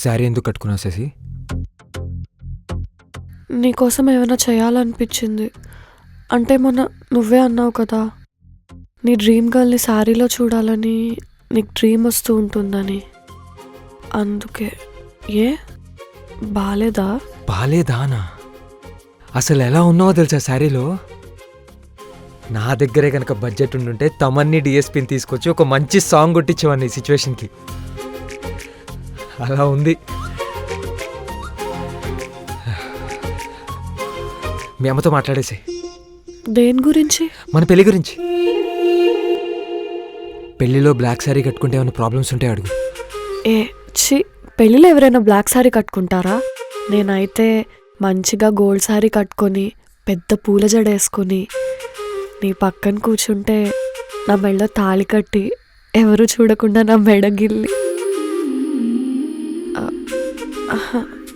శారీ ఎందుకు కట్టుకున్నావు శశి? నీకోసం ఏమైనా చేయాలనిపించింది. అంటే మొన్న నువ్వే అన్నావు కదా, నీ డ్రీమ్ గర్ల్ని శారీలో చూడాలని నీకు డ్రీమ్ వస్తూ ఉంటుందని. అందుకే. ఏ బాలేదా? బాలేదానా? అసలు ఎలా ఉన్నావో తెలుసా శారీలో? నా దగ్గరే కనుక బడ్జెట్ ఉండుంటే తమన్ని డిఎస్పీని తీసుకొచ్చి ఒక మంచి సాంగ్ కొట్టించేవాడిని ఈ సిచ్యువేషన్కి. అలా ఉంది. మీ అమ్మతో మాట్లాడేసి దేని గురించి? మన పెళ్లి గురించి. పెళ్లిలో బ్లాక్ శారీ కట్టుకుంటే ఏమైనా ప్రాబ్లమ్స్ ఉంటే అడుగు. ఏ చి, పెళ్ళిలో ఎవరైనా బ్లాక్ శారీ కట్టుకుంటారా? నేనైతే మంచిగా గోల్డ్ శారీ కట్టుకొని పెద్ద పూల జడ వేసుకొని నీ పక్కన కూర్చుంటే నా మెడలో తాళి కట్టి ఎవరు చూడకుండా నా మెడ గిల్లి